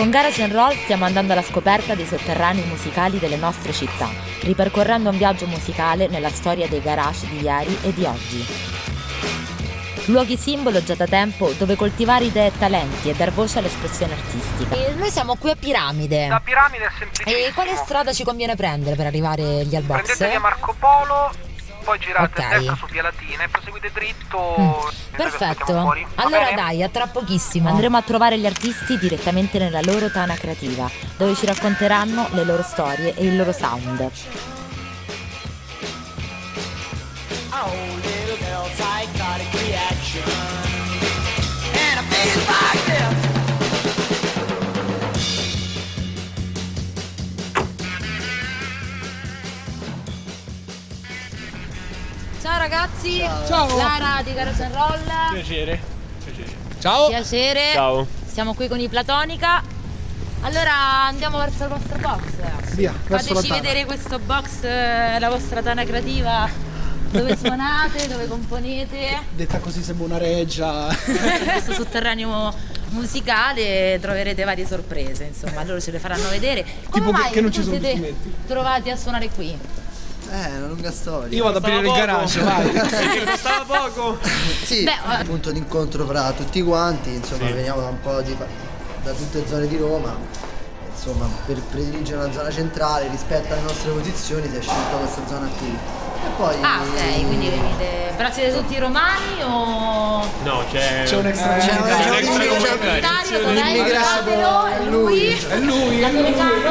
Con Garage & Roll stiamo andando alla scoperta dei sotterranei musicali delle nostre città, ripercorrendo un viaggio musicale nella storia dei garage di ieri e di oggi. Luoghi simbolo già da tempo dove coltivare idee e talenti e dar voce all'espressione artistica. E noi siamo qui a Piramide. La Piramide è semplicissimo. E quale strada ci conviene prendere per arrivare agli Al Box? Prendete via Marco Polo, poi girate Ok. a destra su via Latina e proseguite dritto. Perfetto. Allora dai, a tra pochissimo. Andremo a trovare gli artisti direttamente nella loro tana creativa, dove ci racconteranno le loro storie e il loro sound. Ciao ragazzi. Ciao. Lara di Garage & Roll. Piacere. Ciao. Piacere. Ciao. Siamo qui con i Platonica. Allora andiamo verso il vostro box. Via, verso la Fateci tana. vedere questo box, la vostra tana creativa, dove suonate, dove componete. Detta così sembra una reggia. In questo sotterraneo musicale troverete varie sorprese, insomma, loro ce le faranno vedere. Come Tipo mai che non ci vi sono siete documenti? trovati a suonare qui? Una lunga storia. Io vado ad aprire il garage, vai. Costava poco. Sì, Beh, un punto d'incontro fra tutti quanti, insomma, veniamo da un po' da tutte le zone di Roma. Insomma, per prediligere una zona centrale rispetto alle nostre posizioni si è scelta questa zona qui. E poi Ah, ok, quindi venite. Però siete tutti romani o. No, C'è un extra. c'è un extra Comunitario, dov'è? L'immigrato Guardatelo, è lui. È lui, La è lui. telecamera.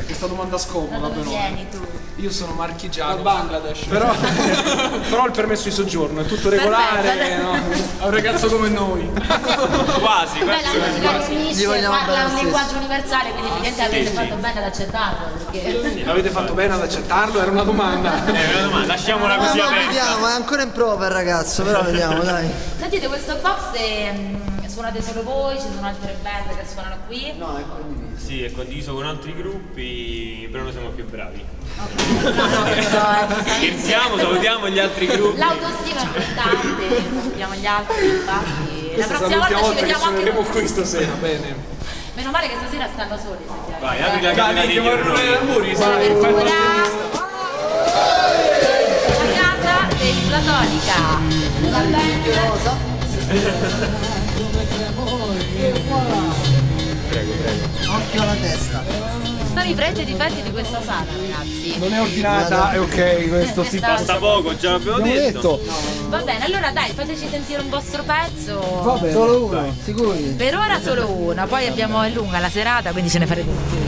Questa domanda scomoda Da dove però. vieni tu? Io sono marchigiano. Bangladesh. Però ho il permesso di soggiorno, è tutto regolare, Perfetto. no? È un ragazzo come noi. quasi. Beh, la musica Gli riunisce, vogliamo parla bene un lo linguaggio universale, quindi effettivamente avete fatto bene ad accettarlo. Perché. Avete fatto bene ad accettarlo? Era una domanda. Una domanda, lasciamola così no, aperta. vediamo, è ancora in prova il ragazzo, però vediamo, dai. Sentite, questo box suonate solo voi, ci sono altre band che suonano qui. No, è condiviso. Sì, è condiviso con altri gruppi, però noi siamo più bravi. No, questo è Scherziamo, salutiamo gli altri gruppi. l'autostima è importante, salutiamo gli altri, infatti. La Questa prossima sarà l'ultima volta ci volta che vediamo anche suoneremo con. qui stasera, bene. Meno male che stasera stanno soli, sentiamo. Vai, apri la cabina degli orrori. L'apertura. La casa dei Platonica. La band. Occhio alla testa. Sono i pregi e difetti di questa sala, ragazzi. Non è ordinata, è ok, questo si Questa- Basta poco, già l'abbiamo Abbiamo detto. detto. Va bene, allora dai, fateci sentire un vostro pezzo. Va bene. Solo uno, sicuri? Per ora solo una, poi abbiamo è lunga la serata, quindi ce ne farete di più.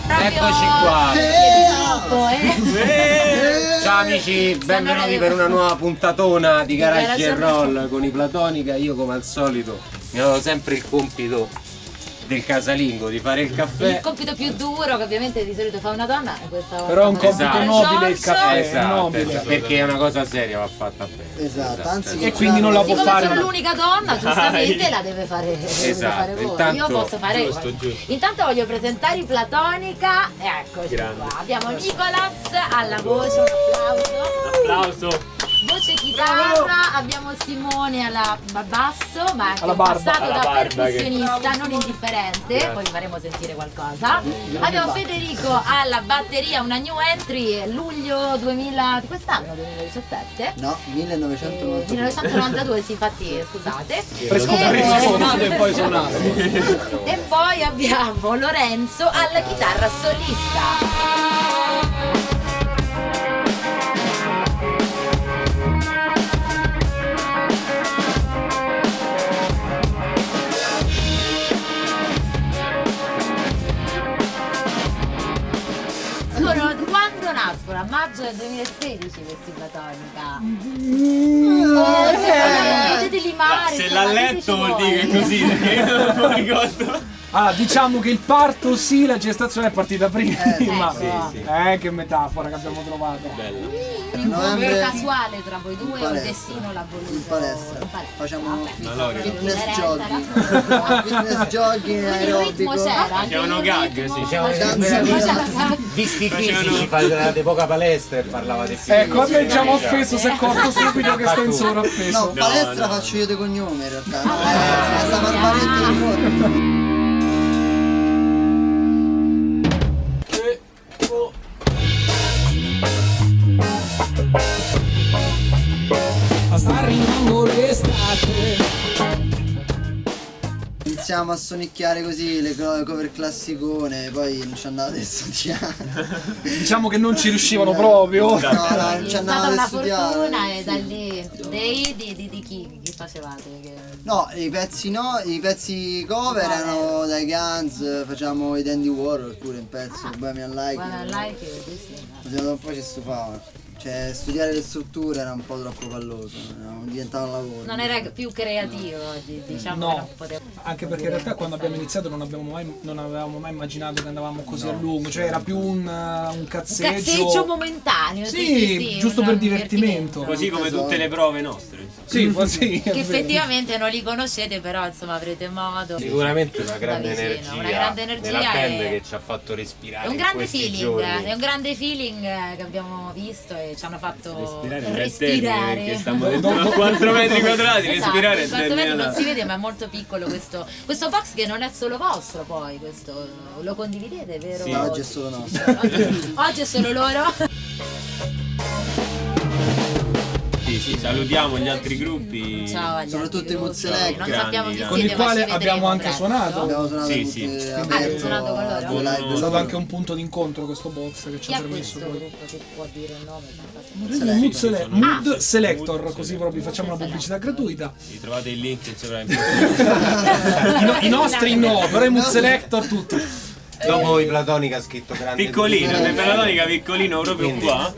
Eccoci qua. Ciao amici, benvenuti per una nuova puntatona di Garage & Roll con i Platonica. Io come al solito mi ho dato sempre il compito del casalingo di fare il Il caffè. compito più duro che ovviamente di solito fa una donna è questa. Però è un compito Esatto. nobile il caffè, è Esatto, nobile. esatto, perché è una cosa seria, va fatta bene. Esatto, anzi E quindi non la può Siccome fare. sono l'unica donna, giustamente la deve fare, Esatto, fare voi. intanto- Io posso fare. giusto, giusto. Intanto voglio presentare i Platonica. Eccoci qua. Abbiamo Nicolas alla voce, un applauso. Applauso. Voce chitarra, abbiamo Simone alla basso, ma anche Alla un barba. passato Alla da barba, percussionista non indifferente, poi vi faremo sentire qualcosa. Abbiamo Federico alla batteria, una new entry, luglio 2000 di quest'anno, 2017. No, 1992. 1992, sì, infatti, scusate. Fresco suonato e poi suonato. E poi abbiamo Lorenzo alla chitarra solista. Quando nascono calcola, maggio del 2016 questi Platonica. Potete limare. Se l'ha letto vuol dire che è così, perché io non lo ricordo. Allora, diciamo che il parto sì, la gestazione è partita prima. sì. Che metafora che abbiamo trovato. L'incontro casuale tra voi due o il palestra. destino l'ha voluto? In palestra. Facciamo fitness Fitness jogging il aerobico. ritmo c'era, anche Facevano il gag, ritmo. sì. Dicevano visti fisici, fate poca palestra e parlava di fisici. Ecco, a me già mi ha offeso, si è accorto subito che sto in sovrappeso. No, palestra faccio io dei cognomi in realtà. Sta barbaretto di fuori. Sta arrivando l'estate. Iniziamo a sonicchiare così le cover classicone, poi non ci andate a studiare. Diciamo che non ci riuscivano proprio. No, non È ci stata andate a una studiare. fortuna e da lì di chi facevate? No, i pezzi cover erano dai Guns, facciamo i Dandy Warhol pure in pezzi, Bohemian Like. Like Un po' ci stufava. Cioè, studiare le strutture era un po' troppo palloso, diventava un lavoro. non era più creativo, diciamo No. che non poteva. Anche perché in realtà quando abbiamo iniziato non avevamo mai immaginato che andavamo così a lungo, cioè era più un cazzeggio. Un cazzeggio momentaneo, Sì, giusto un per divertimento. Così come tutte le prove nostre. Sì, sì, Che effettivamente non li conoscete, però insomma avrete modo. Sicuramente una grande Da vicino, energia, una grande energia nella band e- che ci ha fatto respirare È un in grande questi feeling, giorni. è un grande feeling che abbiamo visto e ci hanno fatto Respirare respirare. perché stiamo dentro a 4 metri quadrati, Esatto, respirare è 4 metri non terminata. si vede, ma è molto piccolo questo box che non è solo vostro, poi questo lo condividete, vero? Sì, oggi è solo nostro. Oggi è solo loro. Sì, salutiamo gli altri gruppi. Ciao agli Soprattutto altri i gruppi. Muzzelec. Non sappiamo chi Con siete, il ma quale ci vedremo abbiamo anche presto. suonato. Abbiamo suonato Sì, tutti sì. Hai suonato con loro? due live. È stato anche un punto d'incontro questo box che ci Chi ha è permesso questo poi. gruppo che può dire il nome? Mood Selector, così proprio facciamo una pubblicità gratuita. Sì, trovate il link in sovraimpressione. I nostri no, però i Mood Selector tutti. Dopo i Platonica ha scritto grande Piccolino, nel Platonica piccolino proprio Quindi- qua.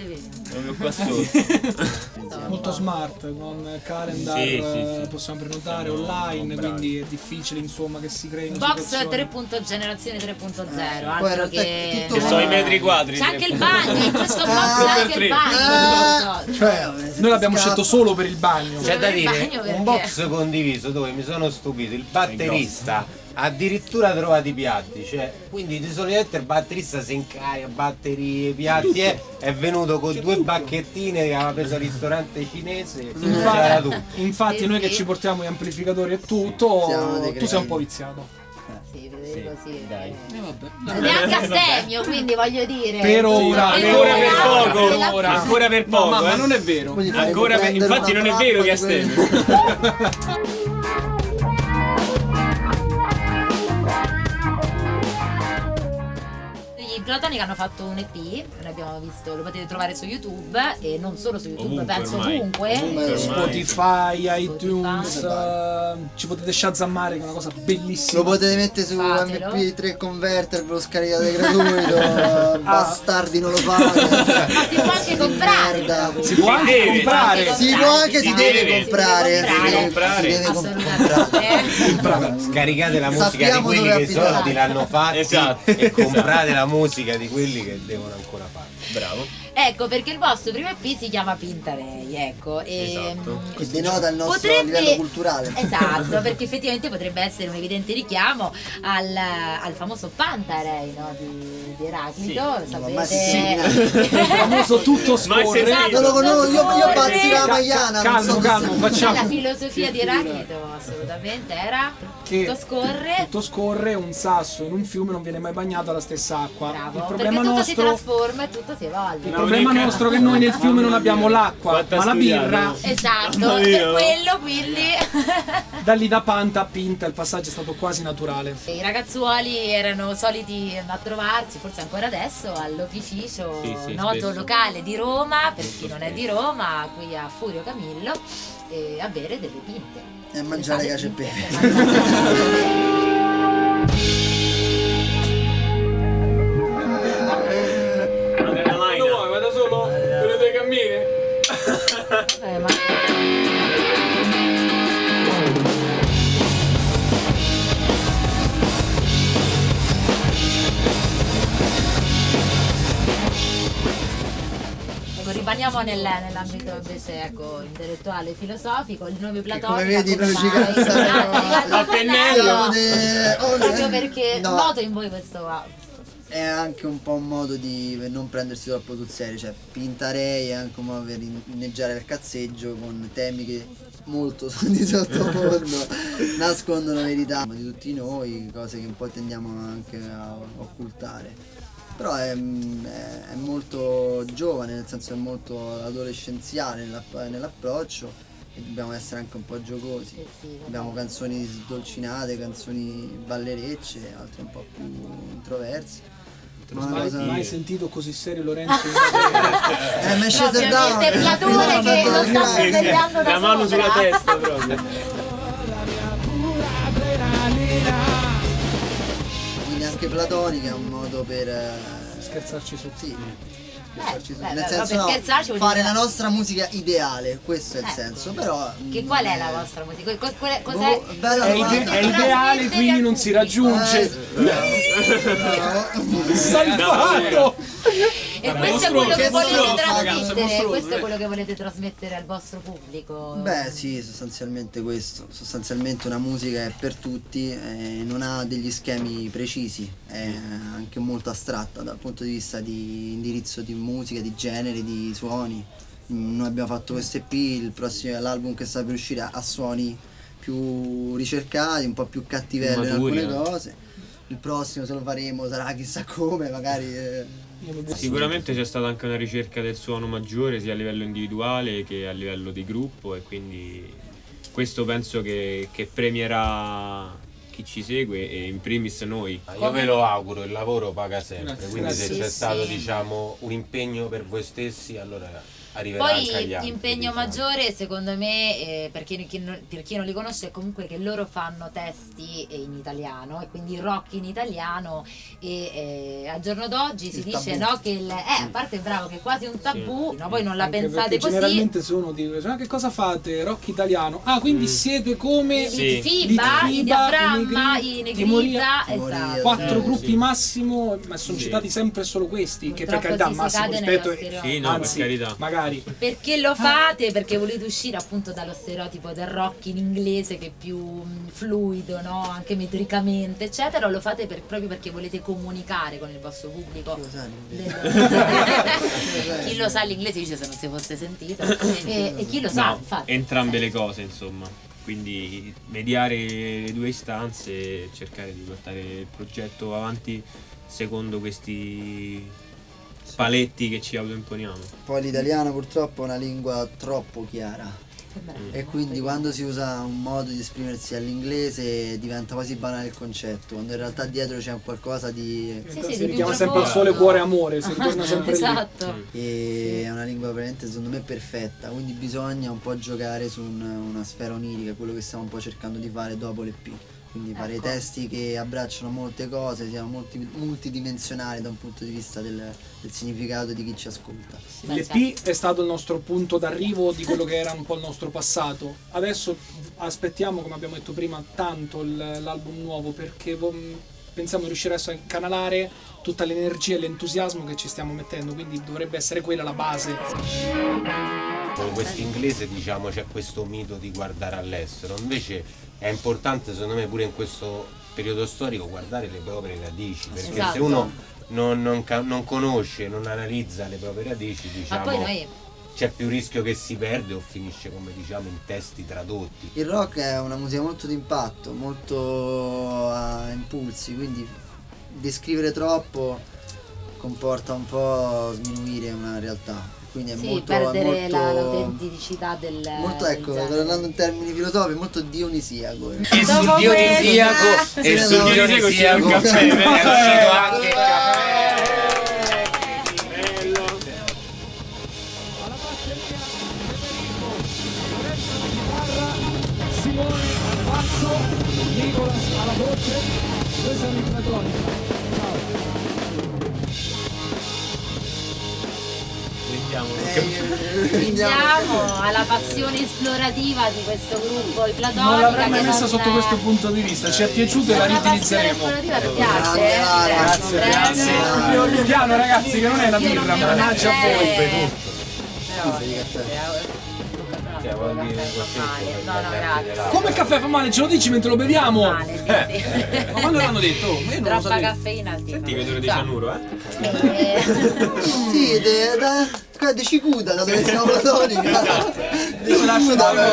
Proprio qua sotto. Molto smart, con calendar Sì, sì. possiamo prenotare online, quindi è difficile insomma che si creino Box situazioni. generazione 3.0, Poi in altro realtà che è tutto Che so i metri quadri. c'è anche il bagno, in questo box c'è anche il bagno. Cioè, noi l'abbiamo scelto solo per il bagno. C'è da Il dire, bagno perché? un box condiviso dove mi sono stupito, il batterista addirittura trovati i piatti, cioè, quindi di solito il batterista si incarica, batterie, piatti, è venuto con 2 bacchettine che aveva preso al ristorante cinese, c'era tutto. Infatti Sì, noi che sì. ci portiamo gli amplificatori e tutto, Siamo dei tu sei un po' cretini. viziato. Sì, vedete così. Dai. Ed è anche astemio, quindi voglio dire. Per ora, Ancora per poco. per ora. Ancora per poco. Ma eh. non è vero. Quindi faremo Ancora per... prendere Infatti una non è vero che è pappa di quelli- astemio. I Platonica hanno fatto un EP, l'abbiamo visto, lo potete trovare su YouTube e non solo su YouTube, Ovunque penso ormai. ovunque. Ovunque. Spotify, iTunes, ci potete shazammare che è una cosa bellissima. Lo potete mettere su Fatelo. MP3 Converter, ve lo scaricate gratuito, bastardi non lo fate. Ma si può anche comprare. Merda. Si può anche deve. comprare. Si può anche, si deve deve. comprare. Si deve comprare. Si deve Assolutamente. comprare. Scaricate la musica Sappiamo di quelli dove che i soldi abitare. l'hanno fatti Esatto. e comprate la musica di quelli che devono ancora fare. Bravo. Ecco, perché il vostro primo EP si chiama Pintarei, ecco. Esatto. Che denota il nostro livello culturale. Esatto, perché effettivamente potrebbe essere un evidente richiamo al famoso Pantarei, no? di Eraclito, ma sapete. Il famoso tutto Ma scorre. se- Non lo conosco, io Scorre. bazzi la Maiana. non so Calmo, se- La facciamo filosofia di Eraclito assolutamente era che tutto scorre. tutto scorre, un sasso in un fiume non viene mai bagnato alla stessa acqua. Bravo, Il perché problema tutto si nostro trasforma e tutto si evolve. Il problema nostro è che noi nel fiume non abbiamo l'acqua, Quanto ha ma la studiato? birra. Esatto, Mamma per mia. quello quindi Da lì da Panta a Pinta il passaggio è stato quasi naturale. i ragazzuoli erano soliti a trovarsi, forse ancora adesso, all'opificio Sì, noto spesso. locale di Roma, per chi non è di Roma, qui a Furio Camillo, e a bere delle pinte. E a mangiare Le cacio e pinte, pepe. e mangiare cacio e pepe. Adrenalina. Vado solo. rimaniamo nell'ambito invece ecco, intellettuale filosofico, il nome platonico. Come vedi proprio ci cazzano a pennello proprio perché noto in voi questo è anche un po' un modo per non prendersi troppo sul serio, cioè Pintarei è anche un modo per inneggiare al cazzeggio con temi che molto di sottofondo nascondono la verità di tutti noi, cose che un po' tendiamo anche a occultare. Però è molto giovane, nel senso è molto adolescenziale nell'approccio e dobbiamo essere anche un po' giocosi. Abbiamo canzoni sdolcinate, canzoni ballerecce, altre un po' più introverse. Mai sentito così serio Lorenzo? Mi è sceso il down. Ovviamente Platone che lo sta sorvegliando da la mano sopra. sulla testa proprio. Quindi anche platonica è un modo per Scherzarci su. sì, Nel senso fare la nostra musica ideale, questo è il senso, però qual è la vostra musica? Cos'è? È ideale, quindi non si raggiunge. Salvato! E questo è quello che volete trasmettere, questo è quello che volete trasmettere al vostro pubblico? Beh sì, sostanzialmente questo, sostanzialmente una musica è per tutti, non ha degli schemi precisi, è anche molto astratta dal punto di vista di indirizzo di musica, di generi, di suoni. Noi abbiamo fatto questo EP, l'album che sta per uscire ha suoni più ricercati, un po' più cattivello in alcune cose. Il prossimo se lo faremo sarà chissà come, magari Sicuramente c'è stata anche una ricerca del suono maggiore sia a livello individuale che a livello di gruppo e quindi questo penso che premierà chi ci segue e in primis noi. Io ve lo auguro, il lavoro paga sempre, quindi Grazie. se c'è stato diciamo un impegno per voi stessi allora arriverà anche agli Poi altri. l'impegno diciamo. maggiore secondo me per chi non li conosce è comunque che loro fanno testi in italiano e quindi rock in italiano e al giorno d'oggi si dice no, che a parte bravo che è quasi un tabù, no, voi non la Anche pensate perché così. generalmente sono di che cosa fate? Rock italiano. Ah, quindi siete come I FIBA, i Diaframma, i Negrita, esatto. 4 gruppi massimo, ma sono citati sempre solo questi, che per Purtroppo carità si massimo cade rispetto nello stereotipo. Sì, no, anzi, per carità. magari Perché lo fate? Perché volete uscire appunto dallo stereotipo del rock in inglese che è più fluido, no? Anche metricamente, eccetera, o lo fate proprio perché volete comunicare con il vostro pubblico? Chi lo sa l'inglese dice se non si fosse sentito e chi lo sa, No, infatti. entrambe le cose insomma, quindi mediare le due istanze e cercare di portare il progetto avanti secondo questi paletti che ci autoimponiamo. poi l'italiano purtroppo è una lingua troppo chiara. E quindi quando si usa un modo di esprimersi all'inglese diventa quasi banale il concetto, quando in realtà dietro c'è un qualcosa di Sì, si di richiama più sempre al profondo. sole, cuore, amore, si ritorna sempre lì. Esatto. e è una lingua veramente secondo me perfetta, quindi bisogna un po' giocare su una sfera onirica, quello che stiamo un po' cercando di fare dopo l'EP. Quindi fare Ecco. testi che abbracciano molte cose, siano multidimensionali da un punto di vista del significato di chi ci ascolta. L'EP è stato il nostro punto d'arrivo di quello che era un po' il nostro passato. Adesso aspettiamo, come abbiamo detto prima, tanto l'album nuovo perché pensiamo di riuscire adesso a incanalare tutta l'energia e l'entusiasmo che ci stiamo mettendo, quindi dovrebbe essere quella la base. Con questo inglese diciamo c'è questo mito di guardare all'estero, invece è importante secondo me pure in questo periodo storico guardare le proprie radici, perché Esatto. se uno non conosce, non analizza le proprie radici, Ma diciamo poi noi c'è più rischio che si perde o finisce come diciamo in testi tradotti. Il rock è una musica molto d'impatto, molto a impulsi, quindi descrivere troppo comporta un po' sminuire una realtà. Quindi è molto, perdere è molto, l'autenticità del molto del ecco, genere. tornando in termini filosofici, molto dionisiaco. E Dopo sul Dionisiaco questa- e sul Dionisiaco è uscito anche il caffè. Simone al basso, Nicolas alla voce, questa è un'infatonica. Andiamo alla passione esplorativa di questo gruppo, i Platonica. Non l'avrei mai che messa non sotto è- questo punto di vista, ci è piaciuto e la Una passione riutilizzeremo. esplorativa ti piace? Grande Lara, Grazie, grazie. Piano ragazzi che non è una birra, mannaggia a voi. scusa di caffè. Cioè, vuol dire così, No, grazie. Come il caffè fa male? Ce lo dici mentre lo beviamo? Male, sì, sì. Ma quando l'hanno detto? Ma io non lo Troppa sapevo. caffeina al Senti, vedo di cianuro, Sì, da Cicuda, da dove siamo platonica.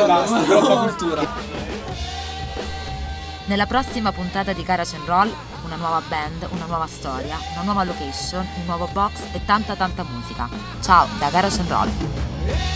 Basta, troppa cultura. Nella prossima puntata di Garage and Roll, una nuova band, una nuova storia, una nuova location, un nuovo box e tanta musica. Ciao da Garage and Roll.